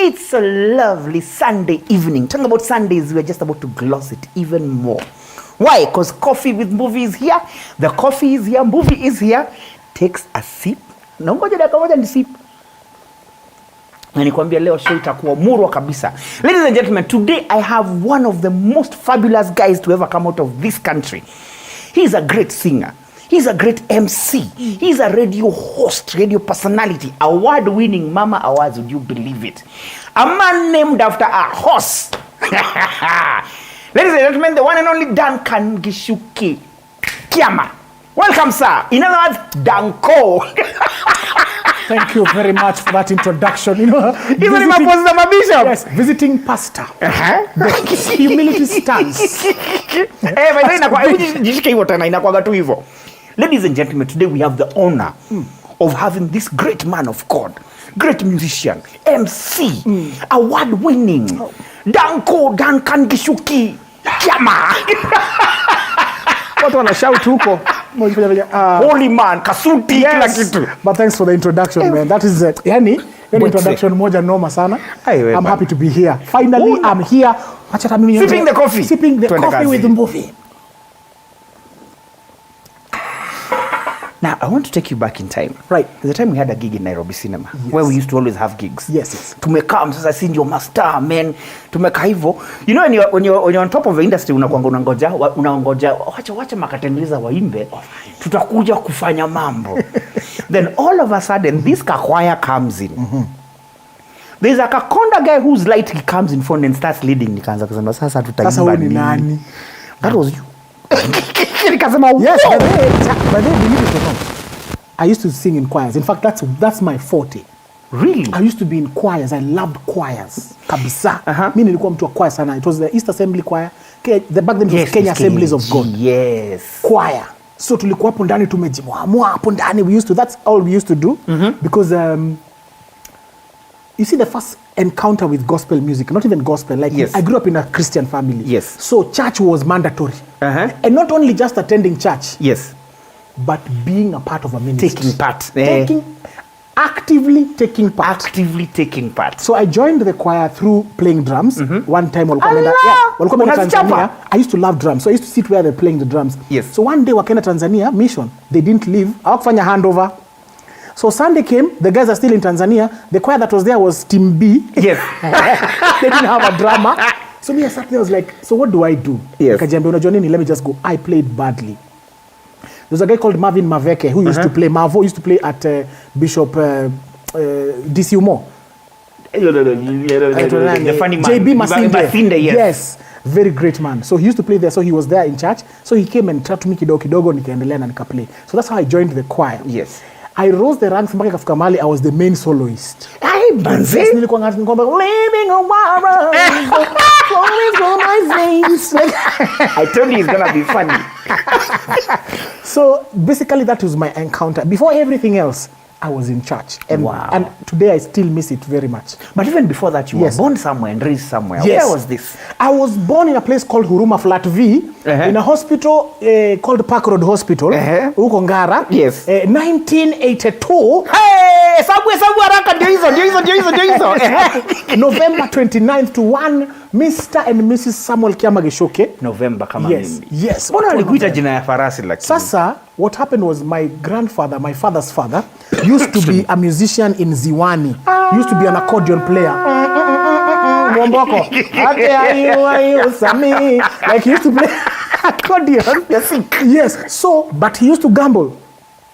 It's a lovely Sunday evening. Talking about Sundays, we're just about to gloss it even more. Why? Because coffee with movie is here. The coffee is here. Movie is here. Takes a sip. Na ngoja dakika moja ni sip. Na nikwambia leo show itakuwa murwa kabisa. Ladies and gentlemen, today I have one of the most fabulous guys to ever come out of this country. He's a great singer. He's a great MC. He's a radio host, radio personality, award-winning Mama Awards, would you believe it? A man named after a horse. Ladies and gentlemen, the one and only Duncan Gishuki Kiama. Welcome, sir. In other words, Dunco. Thank you very much for that introduction. You know, even if I was the bishop. Yes, visiting pastor. The humility stance. Ladies and gentlemen, today we have the honor of having this great man of God, great musician, MC, award-winning, Duncan Gishuki Kiama. What wanna shout huko? Holy man, kasuti kila kitu. But thanks for the introduction, man. That is yani introduction moja noma sana. I'm happy to be here. Finally, I'm here. Sipping the coffee. Sipping the coffee with MBUVI. Now, I want to take you back in time. Right. There's a time we had a gig in Nairobi Cinema, where we used to always have gigs. Yes. Tumekaa sasa si ndio master, man. Tumekaa hivyo. You know when you're on top of the industry unangoja wacha makatengeneza waimbe, tutakuja kufanya mambo. Then all of a sudden this choir comes in. There's a Kakonda guy who's light, he comes in front and starts leading. Nikaanza kusema sasa tutaimba nini? That was you. Yes, but then believe it or not, I used to sing in choirs. In fact, that's my forte. Really? I used to be in choirs. I loved choirs. Kabisa. Mimi nilikuwa mtu wa choir sana. It was the East Assembly Choir. Back then it was Kenya Assemblies of God. Yes. Choir. So tulikuwa hapo ndani tumejimwamua hapo ndani. That's all we used to do. Because you see, the first encounter with gospel music, not even gospel, like I grew up in a Christian family. Yes. So church was mandatory. And not only just attending church. Yes. But being a part of a ministry. Taking part. Actively taking part. Actively taking part. So I joined the choir through playing drums. One time, Tanzania. I used to love drums. So I used to sit where they're playing the drums. Yes. So one day, wakenda Tanzania mission, they didn't leave. Hawakufanya handover. So Sunday came, the guys are still in Tanzania. The choir that was there was Team B. Yes. They didn't have a drummer. So me, I sat there, I was like, so what do I do? Yes. Let me just go. I played badly. There's a guy called Marvin Maveke who used to play. Mavo used to play at Bishop DStv. The funny man. JB Masinde. Yes. Very great man. So he used to play there. So he was there in church. So he came and taught me kidogo nikaendelea na nikaplay. So that's how I joined the choir. Yes. I rose the ranks mpaka kafika mahali I was the main soloist. Nilikuwa ngomba living a world flowing through my veins. I told you it's gonna be funny. So basically that was my encounter. Before everything else, I was in church. And, and today I still miss it very much. But even before that, you were born somewhere and raised somewhere. Yes. Where was this? I was born in a place called Huruma Flat V, in a hospital called Park Road Hospital, huko Ngara. Yes. 1982. Hey, sabu haraka ndio hizo. November 29th to 1, Mr. and Mrs. Samuel Kiama Gishuki. November kama mimi. Yes. Mbona alikuita jina ya farasi lakini? Sasa, what happened was my grandfather, my father's father, used to be a musician in Ziwani. He used to be an accordion player. Like he used to play accordion. Yes. So, but he used to gamble.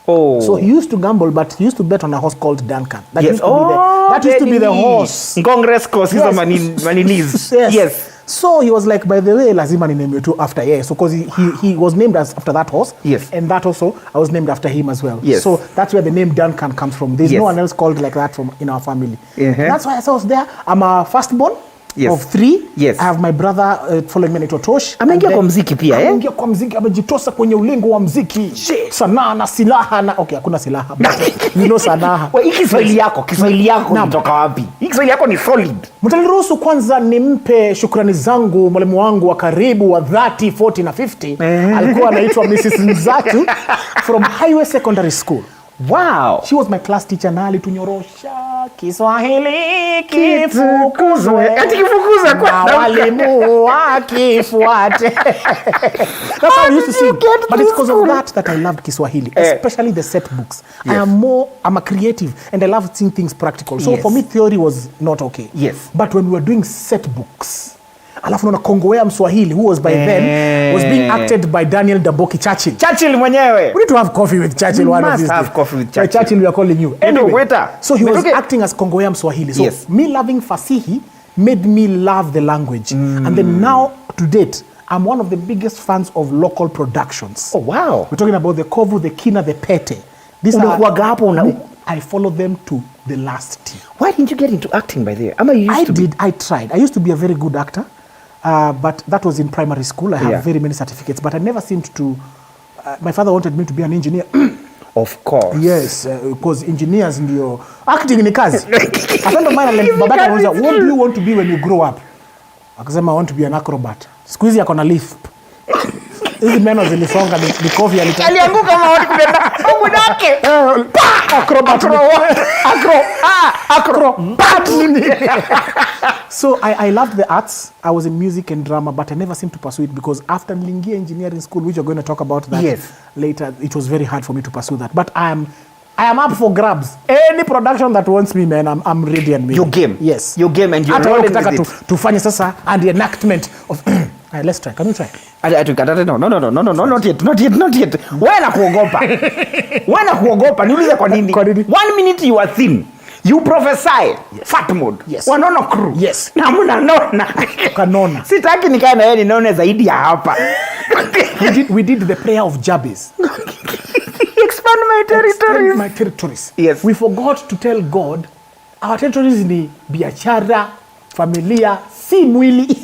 Oh. So he used to gamble, but he used to bet on a horse called Duncan. That used to be the horse. Congress course is maninis. Yes. So he was like, by the way, lazima niname tu after So because he was named after that horse. Yes. And that also, I was named after him as well. Yes. So that's where the name Duncan comes from. There's no one else called like that in our family. That's why I was there. I'm a firstborn. Of 3. Yes. I have my brother following me anaitwa Tosh. Ameingia kwa muziki pia Ameingia kwa muziki, amejitosa kwenye ulingo wa muziki. Sanaa na silaha na hakuna silaha. You know sanaa. Wewe Kiswahili yako kutoka wapi? Kiswahili yako ni solid. Mtaniruhusu kwanza nimpe shukrani zangu mwalimu wangu wa karibu wa 30, 40 na 50. Alikuwa anaitwa Mrs. Nzatu from Highway Secondary School. Wow. She was my class teacher na alitunyorosha Kiswahili kifukuzwe. Ati kifukuzwe kwa na walimu wakifuate. That's how I used to sing. But it's because of that I loved Kiswahili, especially the set books. Yes. I'm a creative and I love seeing things practical. So for me theory was not okay. Yes. But when we were doing set books, alafu naona Kongowea Mswahili, who was by then was being acted by Daniel Daboki Churchill. Churchill mwenyewe. We need to have coffee with Churchill one of these days. Have coffee with Churchill. Churchill, we are calling you. Anyway, waiter. So he was acting as Kongowea Mswahili. So yes. Me loving Fasihi made me love the language. And then now, to date, I'm one of the biggest fans of local productions. Oh, wow. We're talking about the Kovu, the Kina, the Pete. These I follow them to the last T. Why didn't you get into acting by there? I tried. I used to be a very good actor. But that was in primary school. I have very many certificates, but I never seemed to. My father wanted me to be an engineer. Of course. Yes, because engineers ndio acting ni kazi. A friend of mine, babaka anauliza, what do you want to be when you grow up? Akasema I want to be an acrobat. Siku hizi ako na lisp. Hizi meno zilisonga ni coffee alianguka kama watu kubeba mudake. Acrobat. So I loved the arts. I was in music and drama, but I never seemed to pursue it because after Lingia Engineering School, which we're going to talk about that later, it was very hard for me to pursue that. But I am up for grabs. Any production that wants me, man, I'm ready and your game. Yes. Your game and you're rolling with it. Tufanye sasa and the enactment of let's try. Can we try? No, not yet. Wana kuogopa. Niulize kwa nini? 1 minute you are thin. You prophesy. Fat mode. Yes. Wanono crew. Yes. Na mnanona. Kanona. Sitaki nikae na yeye ninaone zaidi ya hapa. We did the prayer of Jabez. Expand my territories. Expand my territories. Yes. We forgot to tell God our territories ni biashara, familia, si mwili.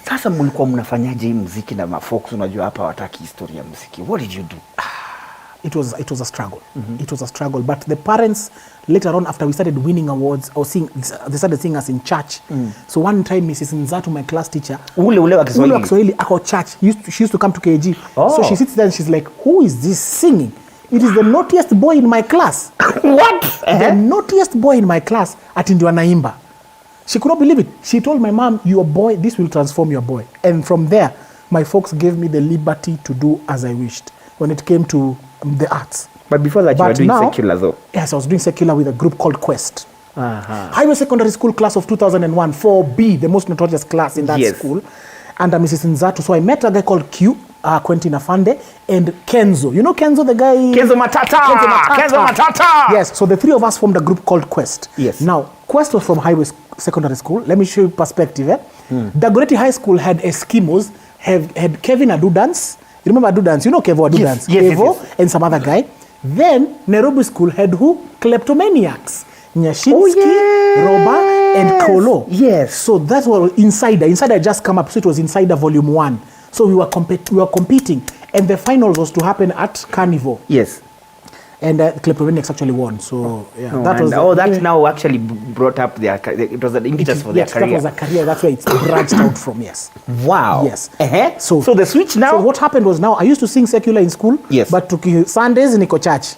Sasa mlikuwa mnafanyaje hii muziki na mafolks unajua hapa wataki historia ya muziki? What did you do? It was a struggle. It was a struggle. But the parents, later on, after we started winning awards, they started seeing us in church. So one time, Mrs. Nzatu, my class teacher, ule wa Kiswahili, ako church. She used to come to KG. So she sits there and she's like, who is this singing? It is the naughtiest boy in my class. What? The naughtiest boy in my class ati ndio anaimba. She could not believe it. She told my mom, your boy, this will transform your boy. And from there, my folks gave me the liberty to do as I wished when it came to the arts. But before that, you were doing secular though? Yes, I was doing secular with a group called Quest. Highway Secondary School class of 2001, 4B, the most notorious class in that school. Under Mrs. Nzatu. So I met a guy called Q, Quentin Afande, and Kenzo. You know Kenzo, the guy? Kenzo Matata. Yes, so the three of us formed a group called Quest. Yes. Now, Quest was from Highway Secondary School. Let me show you perspective. Dagoretti High School had Eskimos, had Kevin Adudance. You remember Adudance? You know Kevo Adudance? Yes. And some other guy. Then Nairobi School had who? Kleptomaniacs. Nyashinsky, Roba, and Kolo. Yes. So that was Insider. Insider just come up, so it was Insider Volume 1. So we were competing. And the finals was to happen at Carnival. Yes. And Kleptomaniacs actually won. So, yeah. That now actually brought up it was an impetus for their career. That was a career. That's where it's branched out from, yes. Wow. Yes. So the switch now? So what happened was now, I used to sing secular in school. Yes. But Sundays, niko church.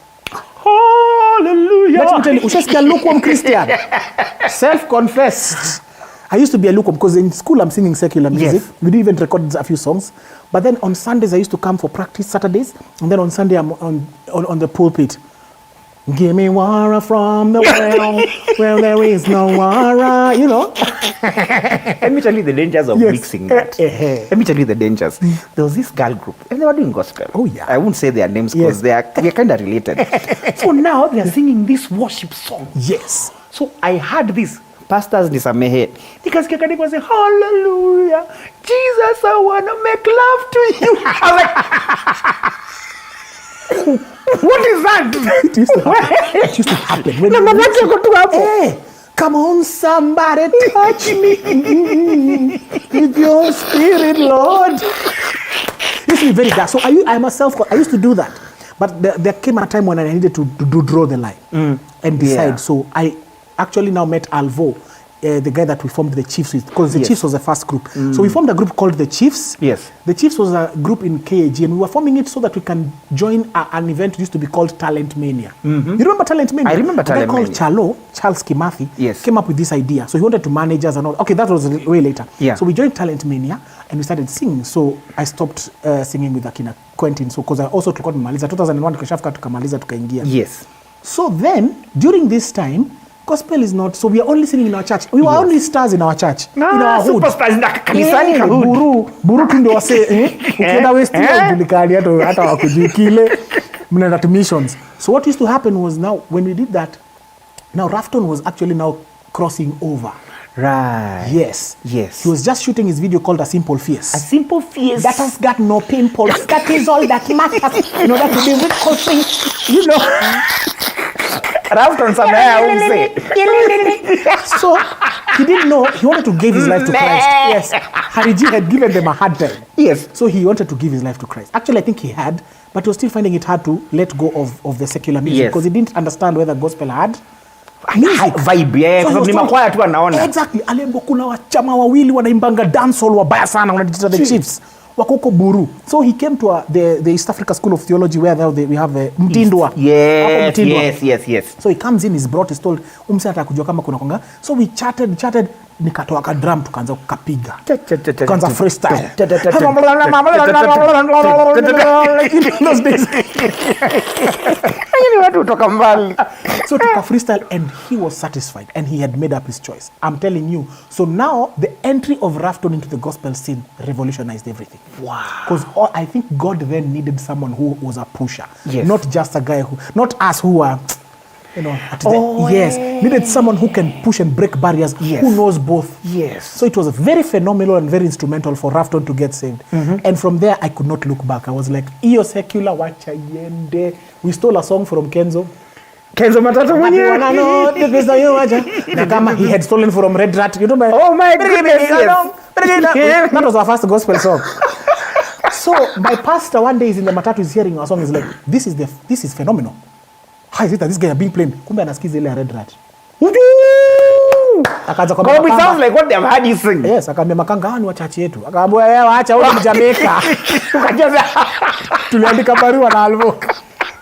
Hallelujah. Let me tell you, ushasikia lukewarm Christian. Self-confessed. I used to be a lukewarm because in school I'm singing secular music. Yes. We do even record a few songs. But then on Sundays I used to come for practice Saturdays. And then on Sunday I'm on the pulpit. Give me water from the well where there is no water, you know. Let me tell you the dangers of mixing that. Let me tell you the dangers. There was this girl group and they were doing gospel. Oh yeah. I won't say their names because they're kind of related. So now they're singing this worship song. Yes. So I heard this. Pastors nisamehe. Nikasikia kaniko say hallelujah. Jesus, I want to make love to you. I was like what is that? It used to happen. Hey, come on, somebody touch me with your spirit, Lord. It used to be very dark. So I used to do that. But there came a time when I needed to draw the line and decide. Yeah. So I actually now met Alvo the guy that we formed the Chiefs with, because the Yes. Chiefs was the first group. So we formed a group called the Chiefs. Yes. The Chiefs was a group in KAG, and we were forming it so that we can join an event that used to be called Talent Mania. You remember Talent Mania? I remember Talent A guy Mania. called Charles Kimathi Yes. came up with this idea. So he wanted to manage us and all. Okay, that was way later. Yeah. So we joined Talent Mania and we started singing. So I stopped singing with Akina Quentin. So because I also took out Maliza 2001 tukashafika tukamaliza tukaingia. Yes. So then during this time, gospel is not, so we are only singing in our church. We were only stars in our church, in our hood. Superstars in kanisani ka hood. Buru tu ndio wase, ukienda West ujulikani hata wakujui kile, mnaenda to missions. So what used to happen was, now when we did that, now Rafton was actually now crossing over. Right. Yes. Yes. He was just shooting his video called A Simple Face. A simple face. That has got no pimples. That is all that matters. You know, that will be with coaching. You know. Rafton somewhere, I will say. So he didn't know, he wanted to give his life to Christ. Yes. Hariji had given them a hard time. Yes. So he wanted to give his life to Christ. Actually, I think he had, but he was still finding it hard to let go of the secular music, Yes. because he didn't understand whether gospel had music. Vibe, yeah. So he Kwa was sababu ni told- makwaya tu anaona. Exactly. Aliambiwa kuna wachama wawili wanaimbanga dancehall wabaya sana, wanajiita the Chiefs. Wako huko Buru. So he came to the East Africa School of Theology, where now we have Mtindwa. Hapo Yes, Mtindwa. yes. So he comes in, he's brought, he's told, umse hata kujua kama kuna konga. So we chatted, nikatoa ka drum, tukaanza kukapiga. Tukaanza freestyle. In those days. Ni watu kutoka mbali. So tuka freestyle, and he was satisfied, and he had made up his choice. I'm telling you. So now the entry of Rafton into the gospel scene revolutionized everything. Wow. Because I think God then needed someone who was a pusher. Yes. Not just a guy who, not us who are, you know, yes. Needed someone who can push and break barriers, Yes. who knows both. Yes. So it was very phenomenal and very instrumental for Rafton to get saved. And from there, I could not look back. I was like, iyo secular wacha yende. We stole a song from Kenzo. Kenzo Matata mwenyewe. Na kama he had stolen from Red Rat. You know, Oh my goodness, yes. That was our first gospel song. So my pastor one day is in the matatu, is hearing our song, is like, this is phenomenal. How is it that this guy are being played? Kumbe anasikiza ile ya Red Rat. Akaanza kwa It sounds like what they have had you sing. Yes, akaambia makanga hawa ni wachachi yetu. Akaambia wewe waacha wewe ni Jamaica. Tukajaza. Tuliandika barua na Alvoka.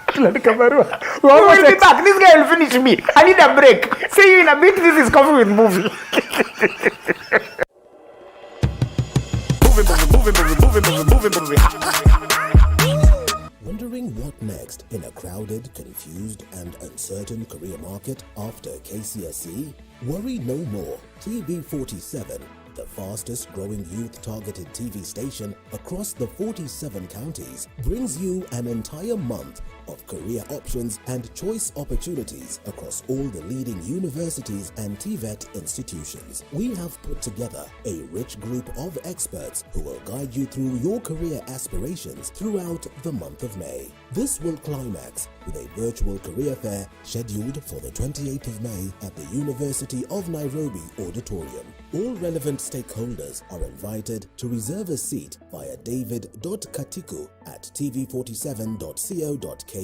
Tuliandika barua. We will be back. This guy will finish me. I need a break. See you in a bit. This is Coffee with Movie. moving. Wondering what next in a crowded, confused, and uncertain career market after KCSE? Worry no more. TV47, the fastest growing youth-targeted TV station across the 47 counties, brings you an entire month of career options and choice opportunities across all the leading universities and TVET institutions. We have put together a rich group of experts who will guide you through your career aspirations throughout the month of May. This will climax with a virtual career fair scheduled for the 28th of May at the University of Nairobi Auditorium. All relevant stakeholders are invited to reserve a seat via david.katiku@tv47.co.ke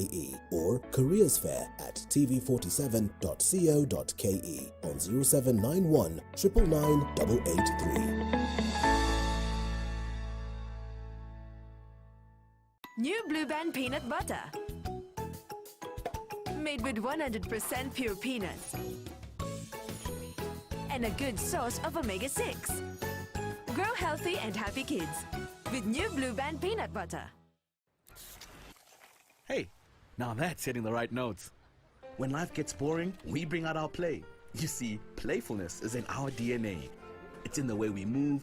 or careersfair@tv47.co.ke on 0791 999 883. New Blue Band peanut butter. Made with 100% pure peanuts. And a good source of omega-6. Grow healthy and happy kids with New Blue Band peanut butter. Hey, now that's hitting the right notes. When life gets boring, we bring out our play. You see, playfulness is in our DNA. It's in the way we move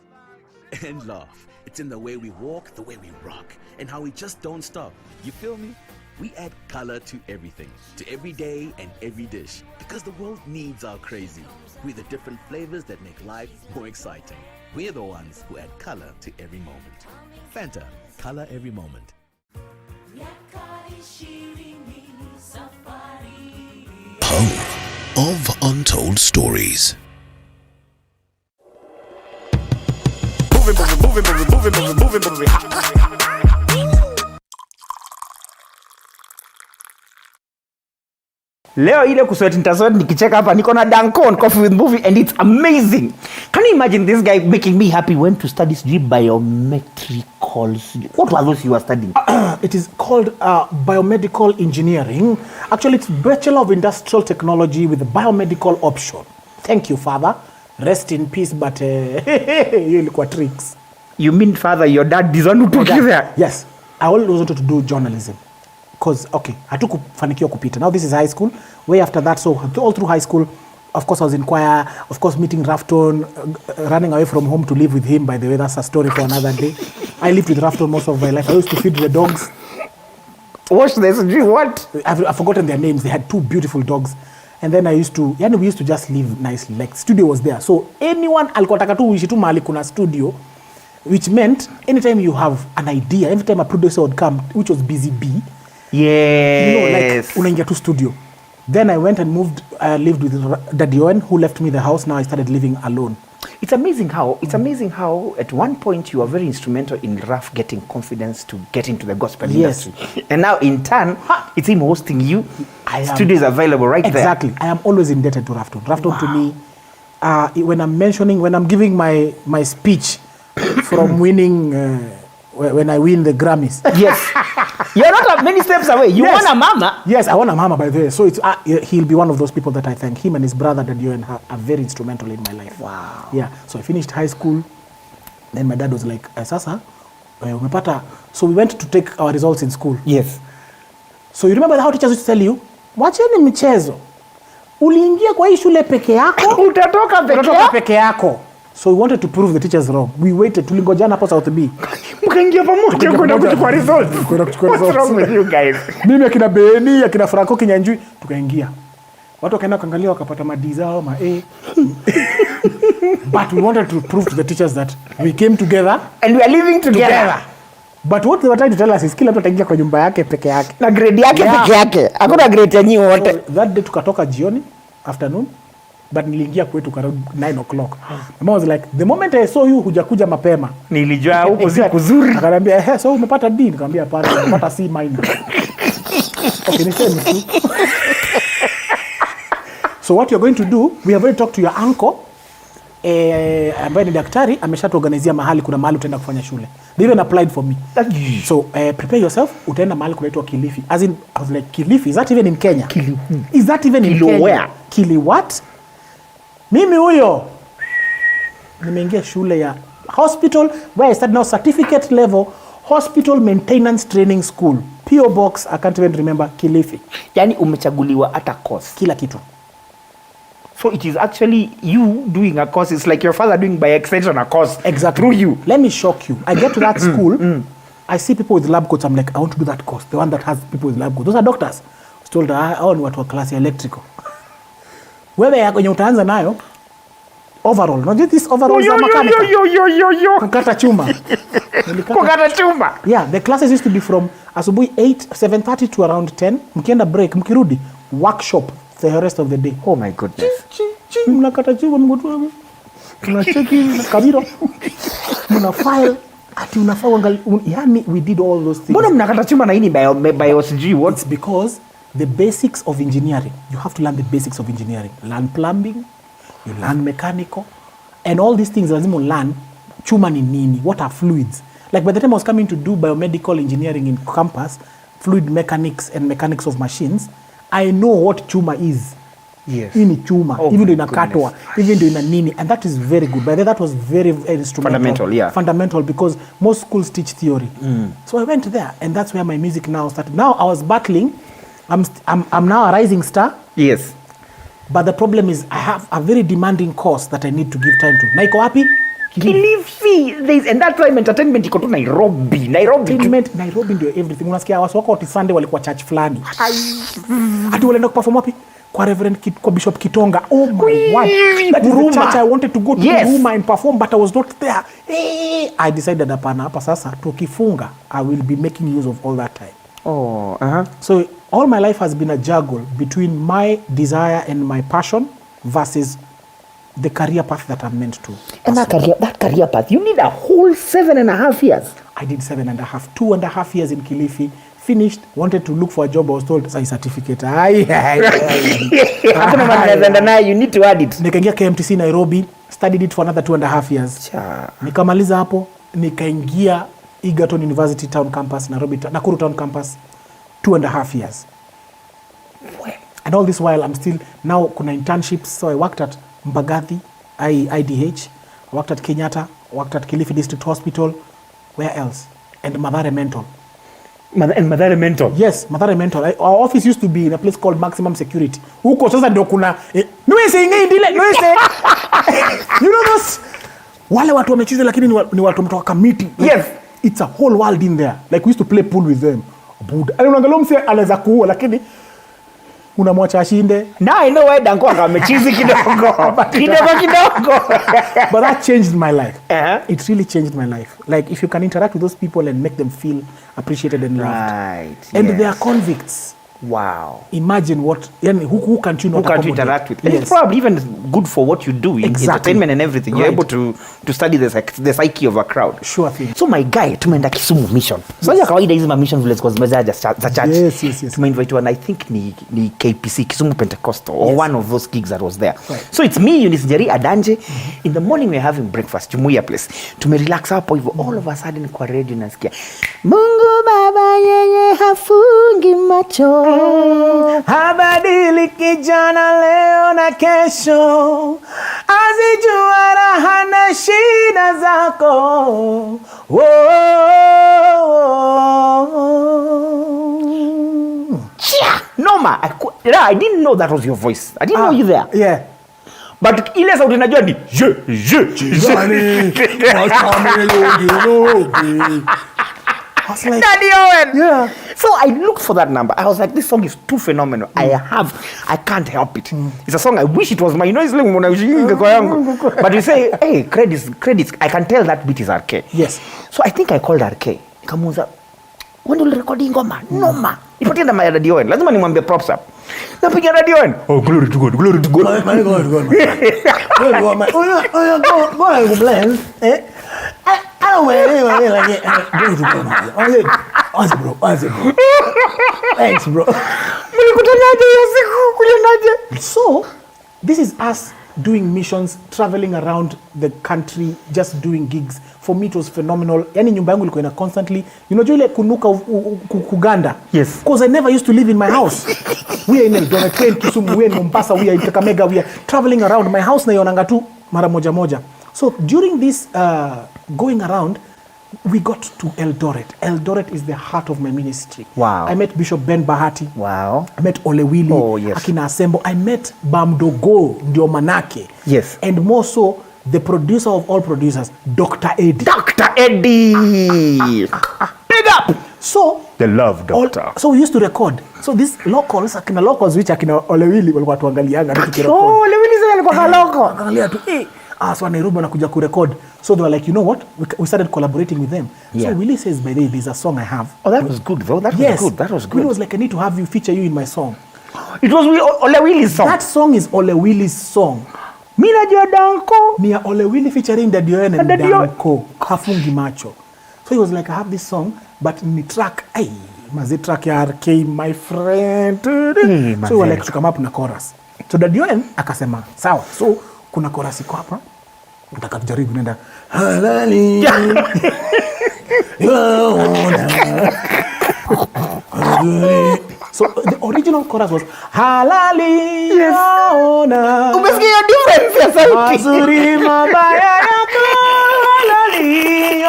and laugh. It's in the way we walk, the way we rock, and how we just don't stop. You feel me? We add color to everything, to every day and every dish, because the world needs our crazy. We're the different flavors that make life more exciting. We're the ones who add color to every moment. Fanta, color every moment. Home of Untold Stories. Moving. Leo ile kusweti nitasweti nikicheka hapa niko na Dunco on Coffee with Movie and it's amazing. Can you imagine this guy making me happy? Went to study biometricals. What were those you were studying? It is called biomedical engineering. Actually, it's Bachelor of Industrial Technology with a biomedical option. Thank you, Father. Rest in peace, but you ilikuwa tricks. You mean father, your dad is one who took you there? Yes. I always wanted to do journalism. Because, okay, hatukufanikiwa kupita. Now this is high school. Way after that, so all through high school, of course I was in choir, of course meeting Rafton, running away from home to live with him. By the way, that's a story for another day. I lived with Rafton most of my life. I used to feed the dogs. Watch this, what? I've forgotten their names. They had 2 beautiful dogs. And then we used to just live nicely. Like, studio was there. So anyone alikuwa taka tu uishi tu mahali kuna studio, which meant anytime you have an idea, every time a producer would come, which was Busy Bee, yes. you know, like, unaingia tu studio. Then I went and lived with Daddy Owen, who left me the house. Now I started living alone. It's amazing how at one point you were very instrumental in Raf getting confidence to get into the gospel industry. And now in turn, it's him hosting you. Studio is available right there. Exactly. I am always indebted to Rafton. Rafton to me, when I'm giving my speech from winning, when I win the Grammys. Yes. You're not many steps away. You want a mama? Yes, I want a mama, by the way. So it's he'll be one of those people that I thank. Him and his brother, Daddy Owen, are very instrumental in my life. Wow. Yeah. So I finished high school. Then my dad was like, sasa, umepata. So we went to take our results in school. Yes. So you remember how teachers used to tell you, wacheni michezo. Uliingia kwa hii shule peke yako. Utatoka peke yako. So we wanted to prove the teachers wrong. We waited tulingojana hapo South B. Mkaingia pamoja kwenda kuchukua results. What's wrong with you guys? Mimi akina Beni, akina Franco Kinyanjui tukaingia. Watu wakaenda kuangalia wakapata madi zao ma A. But we wanted to prove to the teachers that we came together and we are living together. But what they were trying to tell us is kila mtu ataingia kwa nyumba yake peke yake. Na grade yake peke yake. Hakuna grade ya nyinyi wote. So that day tukatoka jioni, afternoon. But niliingia kwetu karibu 9 o'clock. Mama was like, the moment I saw you hujakuja mapema. Nilijua huko siku nzuri. Akaniambia, so umepata D? Nikamwambia hapana, umepata C-. Okay, niseme tu. So what you're going to do, we have already talked to your uncle, ambaye ni daktari, ameshatuorganizia mahali, kuna mahali utaenda kufanya shule. They even applied for me. So prepare yourself, utaenda mahali kunaitwa Kilifi. As in, I was like, Kilifi, is that even in Kenya? Is that even in Kenya? Where? Kili what? Mimi huyo nimeingia shule ya hospital where I started now certificate level hospital maintenance training school. PO Box, I can't even remember, Kilifi. Yani umechaguliwa hata course. Kila kitu. So it is actually you doing a course. It's like your father doing by extension a course. Exactly. Through you. Let me shock you. I get to that school. I see people with lab coats. I'm like, I want to do that course. The one that has people with lab coats. Those are doctors. I was told, hao ni watu wa class ya electrical. Wewe ya kwenye utaanza nayo overall. Not this overall za mechanical. Kukata chuma. Kukata chuma. Yeah, the classes used to be from asubuhi 7:30 to around 10. Mkienda break, mkirudi workshop the rest of the day. Oh my goodness. Mnakata chuma mgoto. Tunacheki kamera. Mna file ati unafaa uangalie. Yani we did all those things. Mbona mnakata chuma na hii ni biology? What? It's because the basics of engineering. You have to learn the basics of engineering. Learn plumbing, you learn mechanical, and all these things lazima learn. Chuma ni nini? What are fluids? Like by the time I was coming to do biomedical engineering in campus, fluid mechanics and mechanics of machines, I know what chuma is. Yes. Hii ni chuma. Oh, even though inakatwa, even though ina nini, and that is very good. By the way, that was very, very instrumental. Fundamental, yeah. Fundamental, because most schools teach theory. So I went there, and that's where my music now started. Now I was battling. I'm now a rising star. Yes. But the problem is I have a very demanding course that I need to give time to. Na iko wapi? Kilifi. And that time entertainment iko tu Nairobi. Nairobi ndio everything. Unasikia watu wako ati Sunday walikuwa church fulani. Ati walienda kuperform wapi? Kwa Reverend kwa Bishop Kitonga. Oh my word. That is the church I wanted to go to Huruma and perform, but I was not there. I decided hapa sasa tukifunga I will be making use of all that time. Oh, So all my life has been a juggle between my desire and my passion versus the career path that I'm meant to. And that career path, you need a whole 7.5 years. I did 7.5, 2.5 years in Kilifi, finished, wanted to look for a job, I was told, say certificate. You need to add it. Nikaingia KMTC Nairobi, studied it for another 2.5 years. Nikamaliza hapo, nikaingia Egerton University Town Campus, Nakuru Town Campus, 2.5 years. And all this while, I'm still, now kuna internships, so I worked at Mbagathi, IDH, I worked at Kenyatta, worked at Kilifi District Hospital, where else? And Mathare Mental. And Mathare Mental? Yes, Mathare Mental. Our office used to be in a place called Maximum Security. Huko sasa ndio kuna niweze ingine niweze. You know those wale watu wamechiza lakini ni watu mtoka kamiti. Yes, it's a whole world in there. Like we used to play pool with them. Buda. Unaangalia mse anaweza kuua lakini unamwacha ashinde. Now I know why Dunco amechizi kidogo. But that changed my life. It really changed my life. Like if you can interact with those people and make them feel appreciated and loved. Right. And they are convicts. Wow. Imagine what, who can't you not interact with? Yes. It's probably even good for what you do in entertainment and everything. You're able to study the psyche of a crowd. Sure thing. So my guy, tumeenda Kisumu mission. So ya kawaida hizi missions vile ziko zimezaja za church. Yes. Tumeinvite and I think ni KPC, Kisumu Pentecostal, or one of those gigs that was there. Right. So it's me, Eunice Njeri, Adanje. In the morning we're having breakfast, Jumuiya place. Tumerelax hapo hivyo. All of a sudden kwa radio nasikia Mungu Baba yeye hafungi macho. Habadiliki jana leo na kesho, azijua raha na shida zako. Noma, I didn't know that was your voice. I didn't know you there. Yeah. But ile sauti najua ni I was like, Daddy Owen. Yeah. So I looked for that number. I was like, this song is too phenomenal. I can't help it. It's a song I wish it was my noise. But you say, hey, credits. I can tell that beat is RK. Yes. So I think I called RK. Kamuza, when will recording ngoma? Noma. Ipatie namba ya Daddy Owen. Lazima nimwambie props up. Napiga Daddy Owen. Oh, glory to God. Glory to God. My God. Go and bless. I don't bro. Thanks, bro. So, this is us doing missions, traveling around the country, just doing gigs. For me, it was phenomenal. Yani nyumba yangu ilikuwa constantly, ile kunuka kuganda. Yes. Because I never used to live in my house. We are in Eldoret, we are in Kisumu, we are in Mombasa, we are in Kakamega, we are traveling around. My house naionanga tu mara moja. So during this going around, we got to Eldoret. Eldoret is the heart of my ministry. Wow. I met Bishop Ben Bahati. Wow. I met Ole Willy. Oh, yes. Akina Asembo. I met Bamdogo, ndio manake. Yes. And more so, the producer of all producers, Dr. Eddie. Dr. Eddie. Big up. So, the love doctor. So we used to record. So these locals, akina locals which akina Ole Willy walikuwa tuangalianga tukirecord. Oh, Ole Willy sasa alikuwa loko. Angalia tu so Nairobi wanakuja kurecord. So they were like, you know what? We started collaborating with them. Yeah. So Willie says, by the way, there's a song I have. Oh, that was good though. That was good. Willie was like, I need to have you feature you in my song. It was Ole Willy's song. That song is Ole Willy's song. Mina najua Dunco. Ni Ole Willy featuring Daddy Owen and Dunco. Hafungi macho. So he was like, I have this song, but ni track, mazi track ya RK, my friend. So we were like, to come up na chorus. So Daddy Owen akasema, sawa. So kuna chorus iko hapa. Nataka tujaribu nenda halali. So the original chorus was halali. Yes. Umesikia difference ya sauti. Mazuri mabaya yako halali.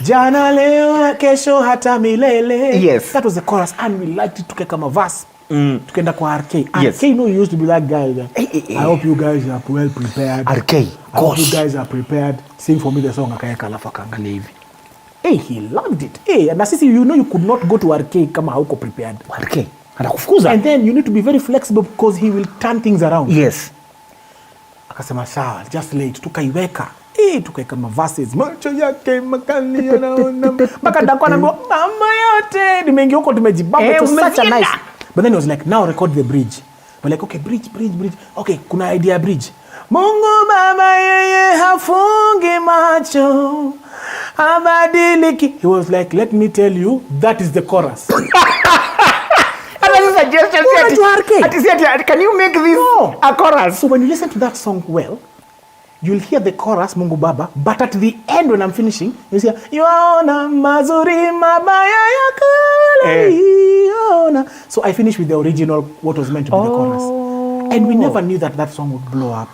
Jana leo kesho hata milele. Yes. That was the chorus and we liked it tukeka kama verse. Tukenda kwa RK. Yes. RK, you used to be that guy. I hope you guys are well prepared. RK, I hope you guys are prepared. Sing for me the song akaeka alafu akaangalia hivi. He loved it. Na sisi you could not go to RK kama hauko prepared. RK anakufukuza. And then you need to be very flexible because he will turn things around. Yes. Akasema sawa, just late tukaiweka. Tukaeka verses. Macho yake makali yanaona. Mpaka Duncan anaambia mama yote nimeingia huko tumejibamba. It was such a nice. But then he was like, now record the bridge. We're like, okay, bridge. Okay, kuna idea ya bridge. Mungu Baba yeye hafungi macho. Abadiliki. He was like, let me tell you, that is the chorus. Suggestion. Can you make this a chorus? So when you listen to that song well, you'll hear the chorus, Mungu Baba, but at the end when I'm finishing, you see, Yona mazuri mabaya yakala. So I finish with the original, what was meant to be the chorus. And we never knew that that song would blow up.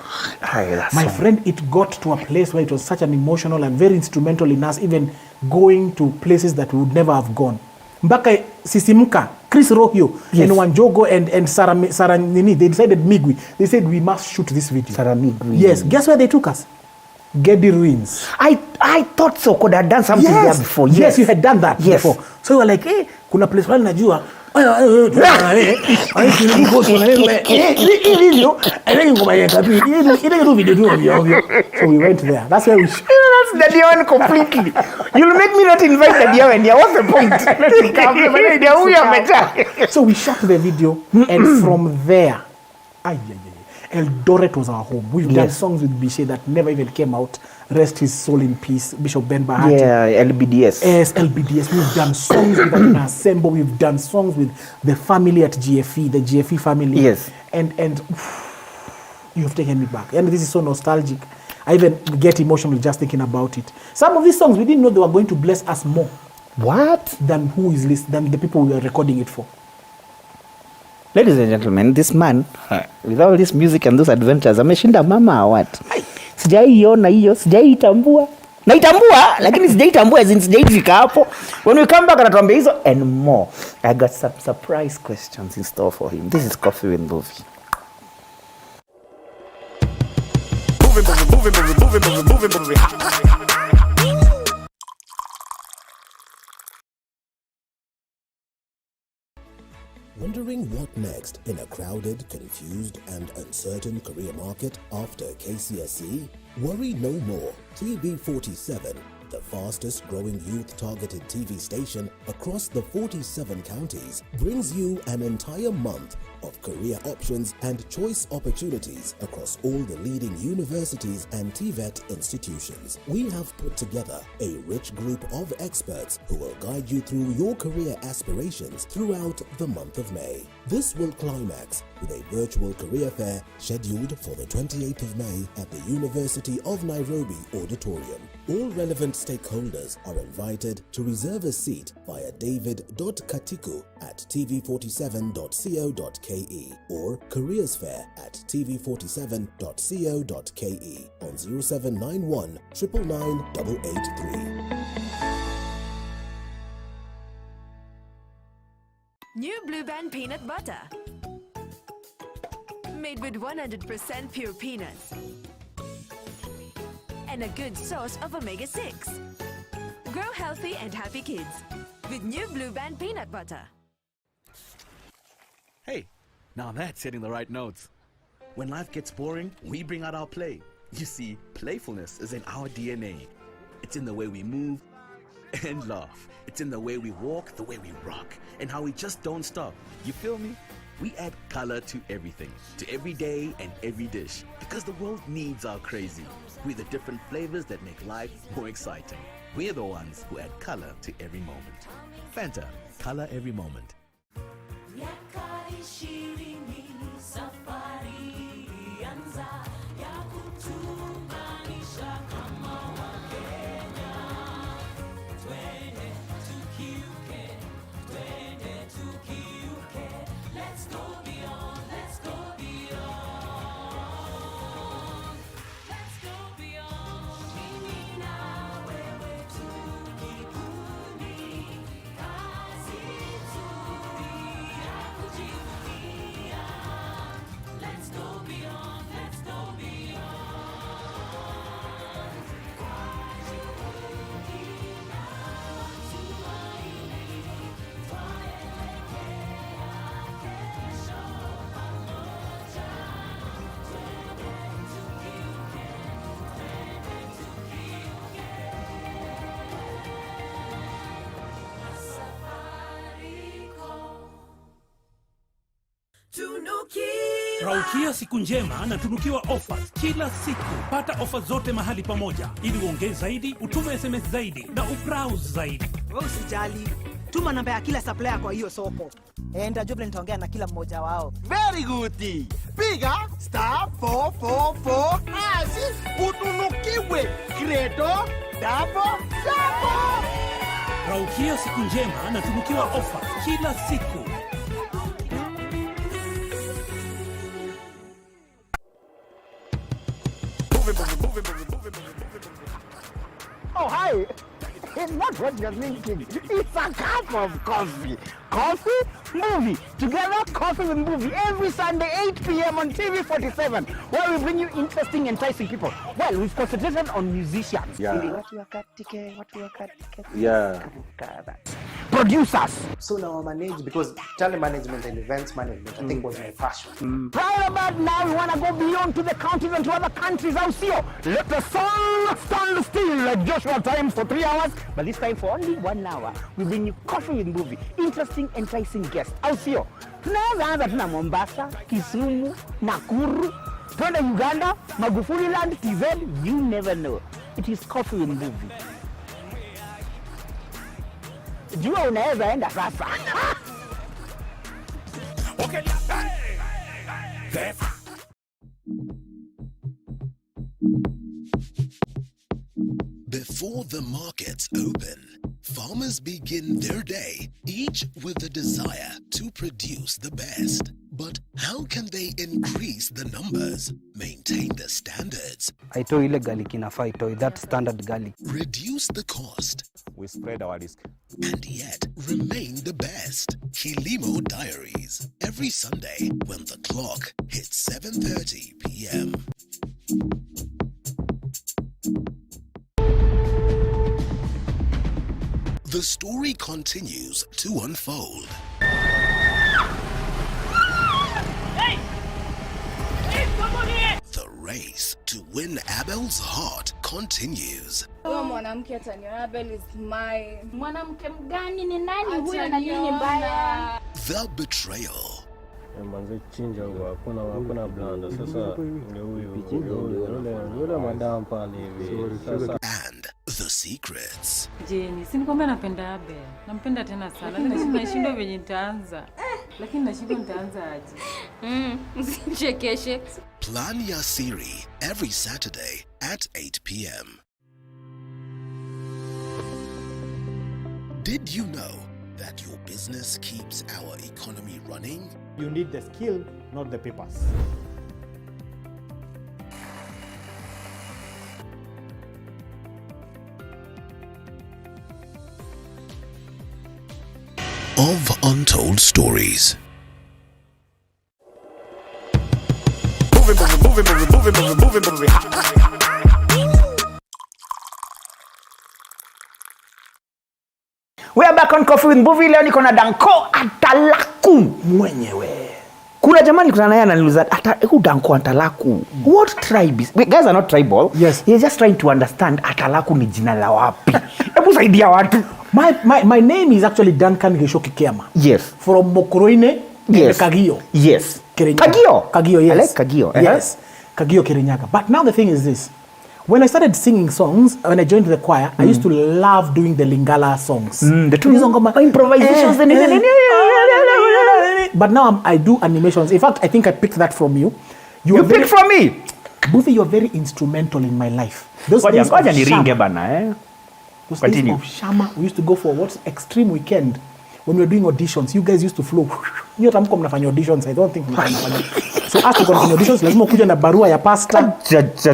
My friend, it got to a place where it was such an emotional and very instrumental in us even going to places that we would never have gone. Mbaka Sisimuka, Chris Rohio, and Wanjogo and Sarah Nini, they decided Migwi. They said we must shoot this video. Sarah Migwi. Yes. Guess where they took us? Gedi Ruins. I thought so. Could have done something there before. Yes, you had done that before. So we were like, hey, kuna place wale najua. So we went there. That's where we shot. That's the Dion completely. You'll make me not invite the Dion. What's the point? So we shot the video, and from there, Eldoret was our home. We've done songs with Bishay that never even came out. Rest his soul in peace, Bishop Ben Bahati. Yeah, LBDS. Yes, LBDS. We've done songs with Adina Assemble. We've done songs with the family at GFE, the GFE family. Yes. And you have taken me back. And this is so nostalgic. I even get emotional just thinking about it. Some of these songs, we didn't know they were going to bless us more. What? Than than the people we were recording it for. Ladies and gentlemen, this man, with all this music and those adventures, ameshinda mama or what? Sijaiona hiyo, sijaitambua. Naitambua, lakini sijaitambua as in sijaifika hapo. When we come back anatuambia hizo and more. I got some surprise questions in store for him. This is Coffee with MBUVI. Moving. Wondering what next in a crowded, confused and uncertain career market after KCSE? Worry no more. TV47, the fastest growing youth-targeted TV station across the 47 counties, brings you an entire month of career options and choice opportunities across all the leading universities and TVET institutions. We have put together a rich group of experts who will guide you through your career aspirations throughout the month of May. This will climax with a virtual career fair scheduled for the 28th of May at the University of Nairobi Auditorium. All relevant stakeholders are invited to reserve a seat via david.katiku@tv47.co.ke or careersfair@tv47.co.ke on 0791 999 883. New Blue Band peanut butter. Made with 100% pure peanuts. And a good source of omega-6. Grow healthy and happy kids with new Blue Band peanut butter. Hey, now that's hitting the right notes. When life gets boring, we bring out our play. You see, playfulness is in our DNA. It's in the way we move and laugh. It's in the way we walk, the way we rock, and how we just don't stop. You feel me? We add color to everything, to every day and every dish, because the world needs our crazy. We're the different flavors that make life more exciting. We're the ones who add color to every moment. Fanta, color every moment. Raukia siku njema na tunukiwa offers kila siku. Pata offers zote mahali pamoja ili uongee zaidi, utume SMS zaidi na ubrowse zaidi. Wewe usijali. Tuma namba ya kila supplier kwa hiyo soko. Ndio nitaongea na kila mmoja wao. Very good. Piga *444 hash utunukiwe Credo double. Raukia siku njema na tunukiwa offers kila siku. Oh, hi. It's not what you're thinking. It's a cup of coffee. Coffee, movie. Together, Coffee with Movie. Every Sunday, 8 p.m. on TV 47, where we bring you interesting, enticing people. Well, we've concentrated on musicians. Yeah. Yeah. Producers. So now I manage, because talent management and events management, I think was my passion. Right about now, we want to go beyond to the counties and to other countries. I'll see you. Let the sun stand still like Joshua time for 3 hours. But this time for only 1 hour, we bring you Coffee with Movie. Interesting, enticing guests. I'll see you. Tunaweza anza tuna Mombasa, Kisumu, Nakuru, twende Uganda, Magufuli Land, TZ, you never know. It is Coffee with Movie. Jua unaweza enda sasa. Okay. Before the markets open, farmers begin their day, each with a desire to produce the best. But how can they increase the numbers, maintain the standards, Aitoi ile garlic inafaa itoi, that standard garlic. reduce the cost, We spread our risk. and yet remain the best? Kilimo Diaries, every Sunday when the clock hits 7:30 p.m. The story continues to unfold. The race to win Abel's heart continues. Huyo mwanamke ataniona, Abel is mine. Mwanamke mgani ni nani huyo na nini mbaya? The betrayal. Manze chinja huwa hakuna blanda sasa yule madam pale hivi sasa. And the secrets. Jenny, si nikwambia napenda Abel. Nampenda tena sana. Nashindwa venye nitaanza. Lakini nashindwa nitaanza aje. Msichekeshe. Plan ya siri every Saturday at 8 p.m. Did you know that your business keeps our economy running? You need the skill, not the papers. Of Untold Stories. We are back on Coffee with Movie. Leo niko na Dunco Atalaku mwenyewe. Kuna jamani kuna naye ananiuliza who Dunco Atalaku? What tribe is? Wait, guys are not tribal. Yes. You're just trying to understand Atalaku ni jina la wapi. Hebu saidia watu. My name is actually Duncan Kishokikema. Yes. From Mokoroine, yes. Kagio. Yes. Kagio, yes. I like Kagio. Yes. Kagio Kirinyaga. But now the thing is this. When I started singing songs, when I joined the choir, I used to love doing the Lingala songs. The two improvisations. But now I do animations. In fact, I think I picked that from you. You picked from me? Bufi, you're very instrumental in my life. Those days of Shama, those days of Shama, we used to go for what's Extreme Weekend. When we were doing auditions, you guys used to flow. You know, mnafanya auditions. I don't think mnafanya. So as to continue auditions, lazima kuja na barua ya pastor.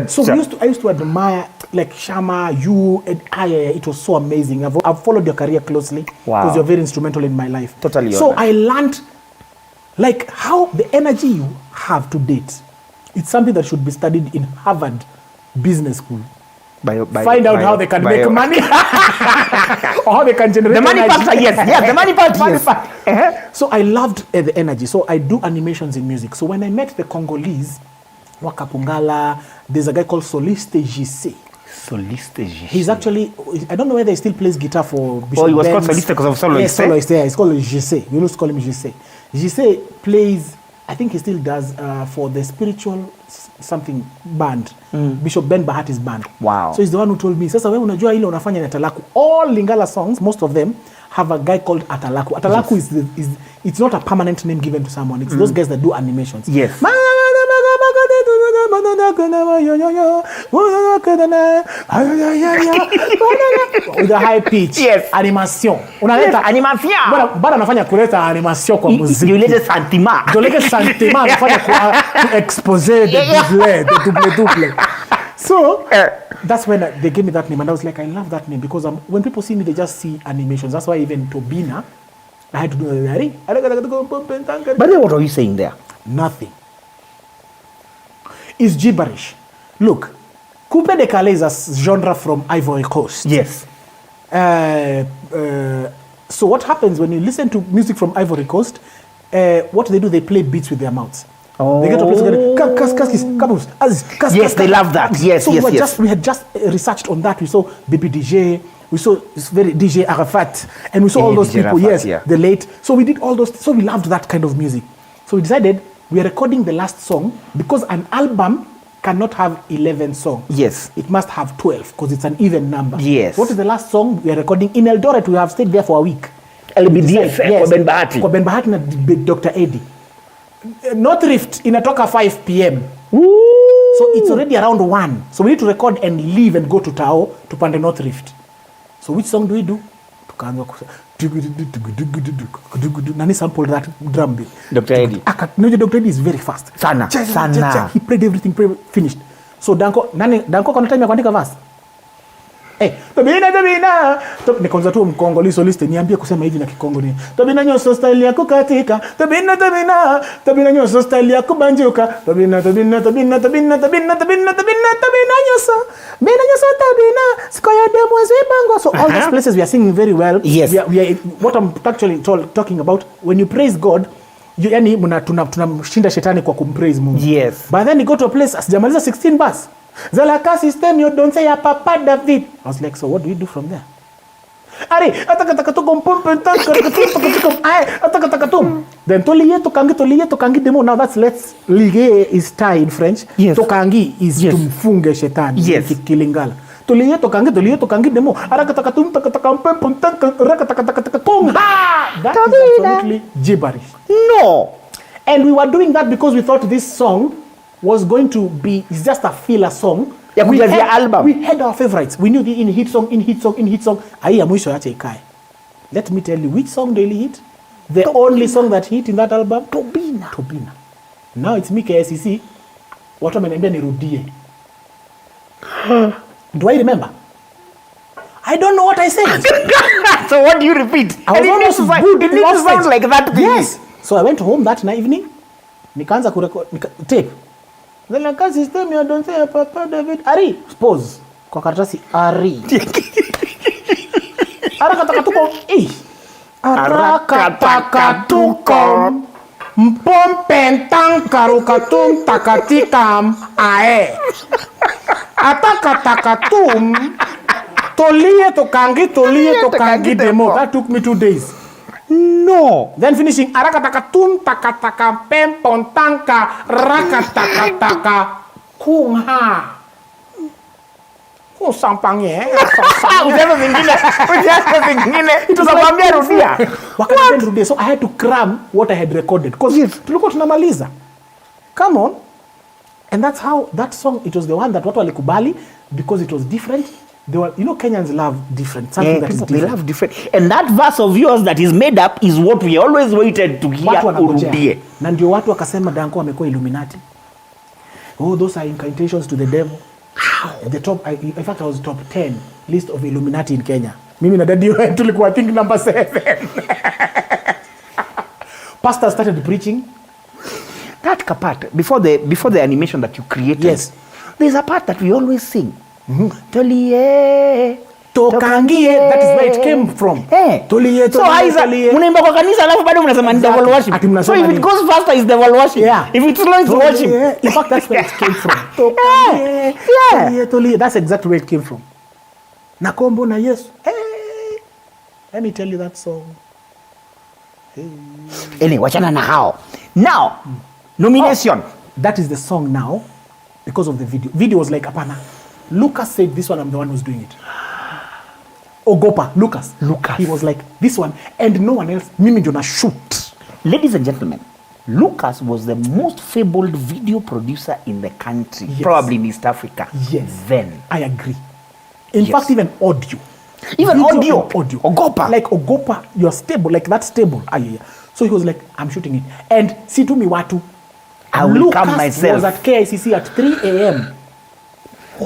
So I used to admire like Shama, you, and it was so amazing. I've followed your career closely because you're very instrumental in my life. Totally. So I learned like how the energy you have to date. It's something that should be studied in Harvard Business School. Find out how they can make money or how they can generate the money energy. part. Yes, the money part. Yes. So I loved the energy. So I do animations in music. So when I met the Congolese, Wakapungala, there's a guy called Soliste JC. Soliste JC. He's actually, I don't know whether he still plays guitar for Bishop he was Benz. called Soliste because of soloist. Yes, soloist. Yeah, it's called JC. We used to call him JC. JC plays I think he still does for the spiritual something band. Bishop Ben Bahati's band. Wow. So he's the one who told me, sasa wewe unajua ile unafanya ni Atalaku. All Lingala songs, most of them have a guy called Atalaku. Atalaku is it's not a permanent name given to someone. It's those guys that do animations. Yes. With a high pitch. Yes. Animation. Unaleta animation. Bado anafanya kuleta animation kwa muziki. Yulete sentiment. Yulete sentiment anafanya ku expose the double. So that's when they gave me that name, and I was like, I love that name because when people see me, they just see animations. That's why even Tobina, I had to do a But then what are you saying there? Nothing. It's gibberish. Look, Coupe de Calais is a genre from Ivory Coast. Yes. So what happens when you listen to music from Ivory Coast, what they do, they play beats with their mouths. Oh. They get to a place yes, they love that. Yes, so yes. We had just researched on that. We saw Baby DJ, we saw DJ Arafat, and we saw all those DJ people. Arafat, Yes, the late. So we did all those. So we loved that kind of music. So we decided we are recording the last song because an album cannot have 11 songs. Yes. It must have 12 because it's an even number. Yes. What is the last song we are recording? In Eldoret, we have stayed there for a week. LBDF, yes. Kwa Ben Bahati. Kwa Ben Bahati na Dr. Eddie. North Rift inatoka 5 p.m. Ooh. So it's already around 1. So we need to record and leave and go to Tao to Pande North Rift. So which song do we do? Tukaanza nani sample that drum beat. Dr. Eddie. Dr. Eddie is very fast. Sana. He played everything, finished. So Dunco kuna time ya kuandika verse. Tabina nikaanza tu Mkongoli soliste niambie kusema hivi na Kikongo ni tabina nyoso style yako katika tabina nyoso style yako banjuka tabina nyoso tabina sikoya demo zibango. So all those places we are singing very well. Yes. We are what I'm actually talking about, when you praise God, yani tunamshinda shetani kwa kumpraise Mungu. Yes. But then you go to a place asijamaliza 16 bus. Zalaka system, you don't say ya Papa David. I was like, so what do we do from there? Then toliye tokangi demo. Now that's let's lige is tie in French. Yes. Tokangi is tumfunge shetani. Yes. Kilingala. Toliye tokangi demo. That is absolutely gibberish. No. And we were doing that because we thought this song was going to be, it's just a filler song. Yeah, we had our favorites. We knew the in hit song. Aya mwisho yache ikae. Let me tell you, which song really hit? The only song that hit in that album? Tobina. Now it's me KSCC. Watu wameniambia nirudie. Do I remember? I don't know what I said. So what do you repeat? I was almost good. It needs to sound like that. Yes. So I went home that evening. Nikaanza kurecord tape. Then I can't system you don't say Papa David. Ari, pause. Kwa karatasi Ari. Arakatatuko. Arakatatuko. Mpompentang karukatum takatikam ae. Atakatakatum. Toliye tokangi demo. That took me 2 days. No. Then finishing arakatakatum takataka pempontanka rakatakataka kungha. Kusampangye. Ujana zingine. Tunakwambia rudia. Wakati rudia. So I had to cram what I had recorded because tulikuwa tunamaliza. Come on. And that's how that song, it was the one that watu walikubali because it was different. They were, Kenyans love different. Something that is different. They love different. And that verse of yours that is made up is what we always waited to hear. Urudie. Na ndio watu wakasema Dunco amekuwa Illuminati. Oh, those are incantations to the devil. The top, in fact, I was top 10 list of Illuminati in Kenya. Mimi na daddy tulikuwa I think number 7. Pastor started preaching. That part, before the animation that you created, yes, there's a part that we always sing. Toliye tokangie, that is where it came from. Toliye so munaimba kwa kanisa alafu bado mnasema ni devil worship. So if it goes faster it's devil worship. Yeah. If it's slow it's worship. In fact that's where it came from. Toliye. That's exactly where it came from. Nakombo na Yesu. Let me tell you that song. Anyway, wachana na hao. Now, Nomination. That is the song now because of the video. Video was like, apana. Lucas said this one, I'm the one who's doing it. Ogopa, Lucas. He was like, this one, and no one else. Mimi ndio na shoot. Ladies and gentlemen, Lucas was the most fabled video producer in the country, probably in East Africa. Yes. Then. I agree. In fact, even audio. Even Video audio. Ogopa. Like Ogopa, you're stable, like that's stable. So he was like, I'm shooting it. And see to me watu. I will Lucas come myself. was at KICC at 3 a.m.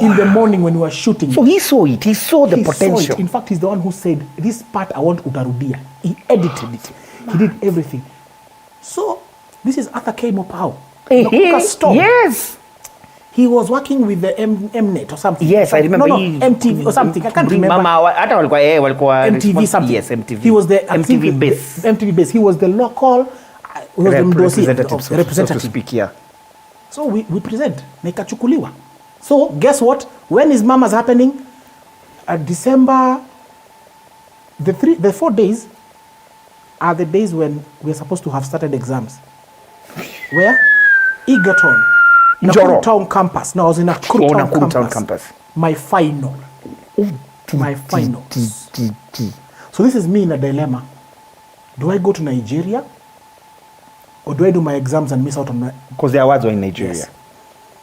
in the morning when we were shooting. So he saw it. He saw the He potential. Saw it. In fact, he's the one who said, this part I want utarudia. He edited it. He did everything. So this is Arthur K. Mopao. Yes. He was working with the Mnet or something. Yes, I remember. No, MTV or something. I can't remember. MTV something. Yes, MTV. He was the MTV base. MTV base. He was the local representative, so representative. to speak, yeah. So we present. Nikachukuliwa. So guess what? When is Mama's happening? December. The 4 days are the days when we're supposed to have started exams. Where? Egerton. Nakuru Town campus. No, I was in Nakuru Town campus. My final. My finals. So this is me in a dilemma. Do I go to Nigeria? Or do I do my exams and miss out on my... Because the awards were in Nigeria. Yes.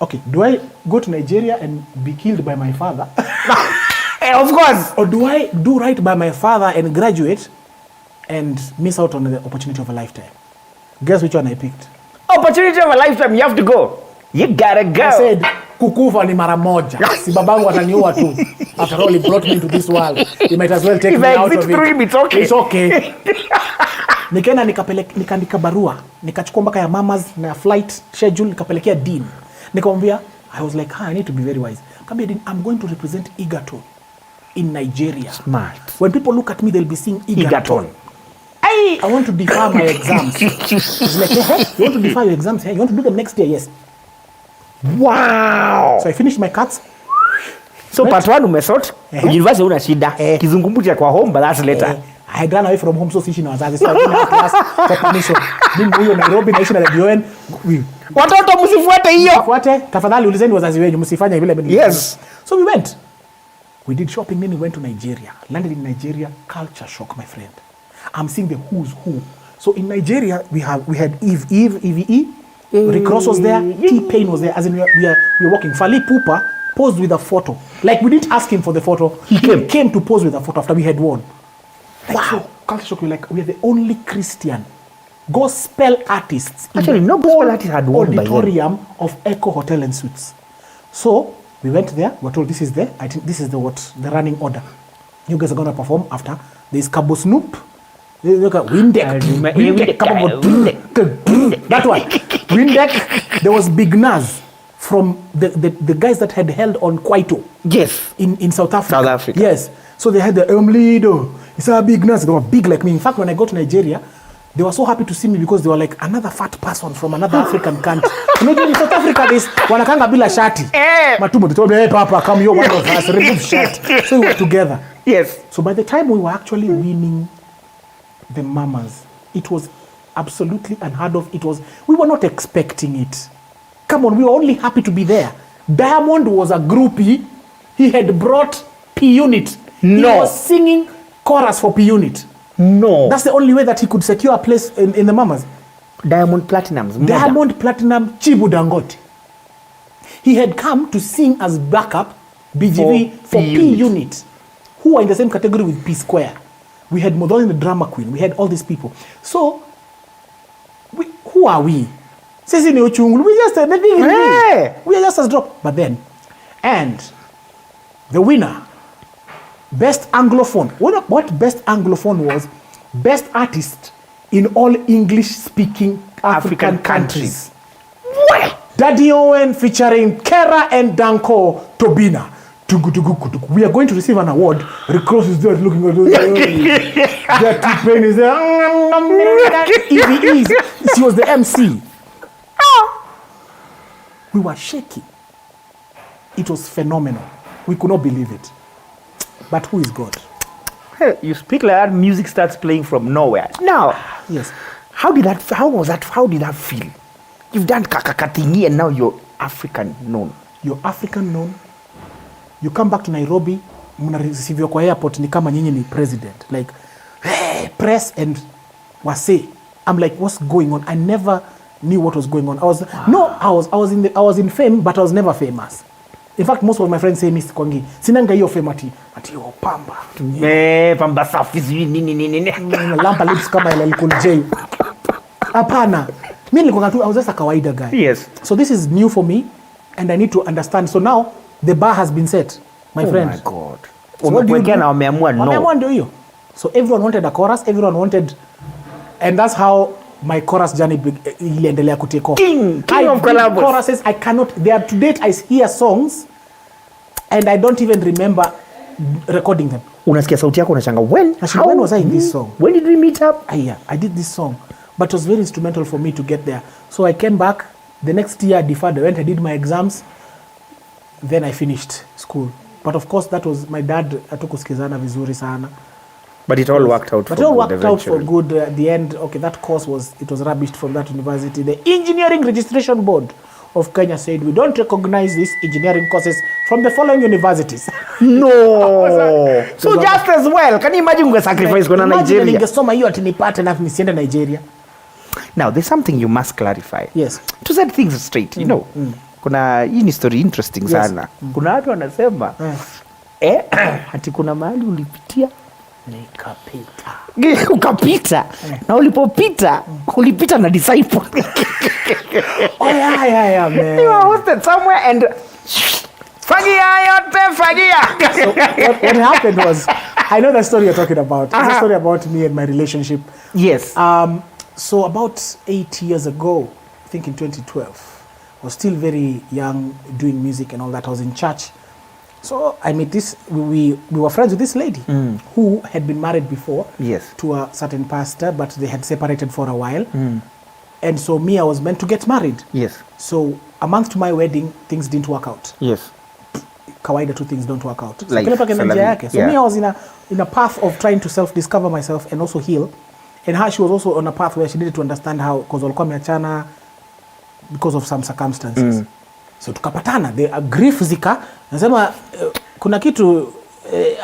Okay, do I go to Nigeria and be killed by my father? Of course. Or do I do right by my father and graduate and miss out on the opportunity of a lifetime? Guess which one I picked? Opportunity of a lifetime, you have to go. You gotta go. I said, kukufa ni mara moja. Si babangu ataniua tu. After all, he brought me into this world. He might as well take me out of it. It's okay. It's okay. Nikaenda nikaandika barua. Nikachukua mpaka ya mama's na flight schedule. Nikapelekea dean. Nikamwambia, I was like, I need to be very wise. Kambia dean, I'm going to represent Egerton in Nigeria. Smart. When people look at me, they'll be seeing Egerton. I want to defer my exams. It's like, hey, you want to defer your exams? Hey, you want to do them next year? Yes. Wow. So I finished my cuts. So part 1 umesort. University una shida. Kizungumkuti kwa home, but that's later. I had run away from home, so sishi na wazazi. So I didn't have class for permission. Mimi huyo Nairobi naishi na DON. Watoto msifuate hiyo. Msifuate. Tafadhali ulizeni wazazi wenu msifanye vile mimi. Yes. So we went. We did shopping, then we went to Nigeria. Landed in Nigeria, culture shock, my friend. I'm seeing the who's who. So in Nigeria, we had Eve. Rick Ross was there. T-Pain was there. As in, we were walking. Fally Ipupa posed with a photo. Like, we didn't ask him for the photo. He came to pose with a photo after we had won. Like, wow. So, culture shock, we are the only Christian gospel artists. Actually, no gospel artist had won by auditorium of Echo Hotel and Suites. So, we went there. We were told this is the running order. You guys are going to perform after. There's Cabo Snoop. Windeck. That one. Windeck. There was Big Naz from the guys that had held on Kwaito. Yes. In South Africa. South Africa. Yes. So they had the Leader. It's a Big Naz. They were big like me. In fact, when I got to Nigeria, they were so happy to see me because they were like another fat person from another African country. You know, in South Africa, this wanakanga bila shati. Matumbo, they told me, hey, Papa, come here, one of us, remove shirt. So we were together. Yes. So by the time we were actually winning the Mamas, it was absolutely unheard of. We were not expecting it. Come on, we were only happy to be there. Diamond was a groupie. He had brought P Unit. He was singing chorus for P Unit. No. That's the only way that he could secure a place in the Mamas. Diamond Platinum, Chibu Dangote. He had come to sing as backup BGV for P Unit, who are in the same category with P Square. We had Modoni the drama queen. We had all these people. So, who are we? We just we are just as drop. But then, and the winner, best Anglophone. What best Anglophone was? Best artist in all English-speaking African countries. Daddy Owen featuring Kera and Dunco Tobina. We are going to receive an award. Rick Ross is there looking at us. Their T-Pain is there. She was the MC. We were shaking. It was phenomenal. We could not believe it. But who is God? Hey, you speak like that, music starts playing from nowhere. Now, yes. How did that feel? You've done kakakatingi and now you're African known. You're African known. You come back to Nairobi, mnareceive kwa airport ni kama nyinyi ni president. Like, hey, press and wase. I'm like, what's going on? I never knew what was going on. I was in fame, but I was never famous. In fact, most of my friends say, Mr. Kwangi, sinanga hiyo fame ati pamba. Pamba safi nini. Lampa lips kama ile Cool J. Hapana. Mimi nilikuwa tu I was just a kawaida guy. Yes. So this is new for me and I need to understand. So now the bar has been set, my friend. Oh my God. So what do you do? Wameamua no. Wameamua ndio hiyo. So everyone wanted a chorus, everyone wanted, and that's how my chorus journey iliendelea kutake off. King of collabs. Choruses, I cannot, they are to date, I hear songs and I don't even remember recording them. Unasikia sauti yako unachanga when was I in this song? When did we meet up? Yeah, I did this song, but it was very instrumental for me to get there. So I came back the next year, deferred, I went, I did my exams, then I finished school. But of course that was my dad hatukusikizana vizuri sana. But it all worked out for good. But it all worked out for good. At the end, okay, that course was rubbished from that university. The Engineering Registration Board of Kenya said, we don't recognize these engineering courses from the following universities. No. So just as well. Can you imagine we sacrifice going to Nigeria? Imagine ningesoma hiyo ati nipate na nisiende Nigeria. Now, there's something you must clarify. Yes. To set things straight, you know. Kuna hii ni story interesting sana. Kuna watu wanasema ati kuna mahali ulipitia nikapita. Ukapita. Na ulipopita, ulipita na disciple. Oh yeah, man. You were hosted somewhere and fagia yote fagia. So what happened was, I know the story you're talking about. It's a story about me and my relationship. Yes. So about 8 years ago, I think in 2012, I was still very young, doing music and all that. I was in church. So I met this, we were friends with this lady who had been married before to a certain pastor, but they had separated for a while. And so me, I was meant to get married. Yes. So a month to my wedding, things didn't work out. Yes. Kawaida, two things don't work out. Like, so me, I was in a path of trying to self-discover myself and also heal. And her, she was also on a path where she needed to understand how, because walikuwa wameachana because of some circumstances. So tukapatana, the grief zika, nasema kuna kitu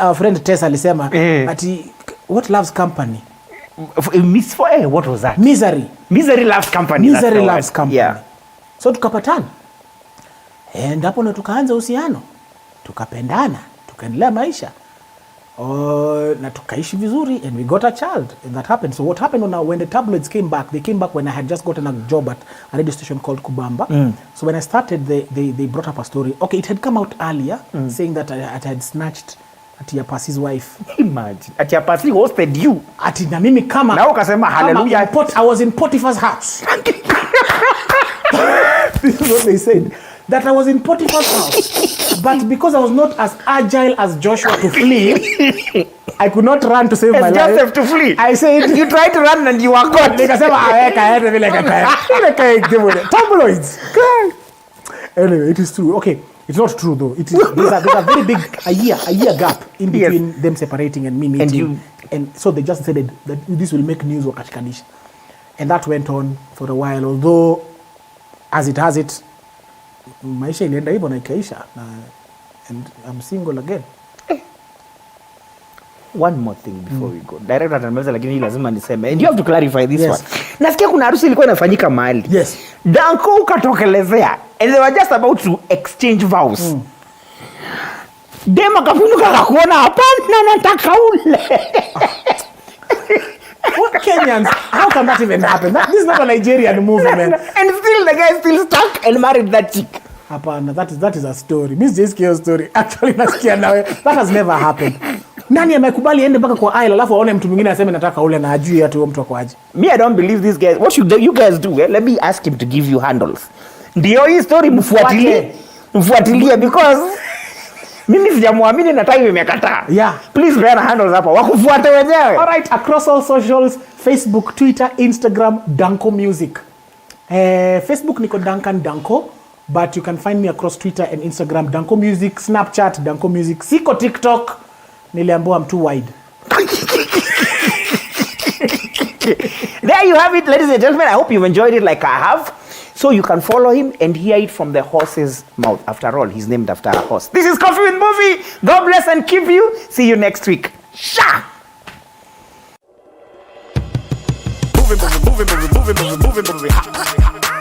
our friend Tessa alisema ati what loves company? What was that? Misery. Misery loves company. Misery loves company. Yeah. So tukapatana. And hapo ndo tukaanza uhusiano. Tukapendana, tukaendelea maisha. Na tukaishi vizuri and we got a child and that happened. So what happened when the tabloids came back, they came back when I had just gotten a job at a radio station called Kubamba. So when I started, they brought up a story. Okay, it had come out earlier saying that I had snatched Atiapasi's wife. Imagine. Atiapasi hosted you. Ati na mimi kama. Na ukasema hallelujah. I was in Potiphar's house. This is what they said. That I was in Potiphar's house. But because I was not as agile as Joshua to flee, I could not run to save my life. Joseph to flee. I said, you tried to run and you were caught. Tabloids. Anyway, it is true. Okay, it's not true though. It is, there's a very big a year gap in between them separating and me meeting. And so they just said that this will make news or kashikanisha. And that went on for a while. Although, as it has it, maisha ilienda hivyo na ikaisha. And I'm single again. One more thing before we go. Director atamaliza lakini hii lazima niseme. And you have to clarify this one. Nasikia kuna harusi ilikuwa inafanyika mahali. Yes. Dunco ukatokelezea. And they were just about to exchange vows. Dema kapinuka kakuona hapana nataka ule. What Kenyans? How can that even happen? This is not a Nigerian movie, man. And still the guy still stuck and married that chick. Hapana, that is a story. Miss JSK's story. Actually, nasikia nawe. That has never happened. Nani amekubali ende mpaka kwa aisle alafu aone mtu mwingine aseme nataka ule na ajui hata huyo mtu akwaje? Me, I don't believe these guys. What should you guys do? Let me ask him to give you handles. Ndio hii story mfuatilie because mimi sijamwamini na time imekataa. Yeah. Please bear handles hapa. Wakufuate wenyewe. All right, across all socials, Facebook, Twitter, Instagram, Dunco Music. Facebook niko Duncan Dunco, but you can find me across Twitter and Instagram, Dunco Music, Snapchat, Dunco Music. Siko TikTok. Niliambiwa I'm too wide. There you have it, ladies and gentlemen. I hope you've enjoyed it like I have. So you can follow him and hear it from the horse's mouth. After all, he's named after a horse. This is Coffee with Movie. God bless and keep you. See you next week. Sha! Moving, moving, moving, moving, moving, moving, moving, moving.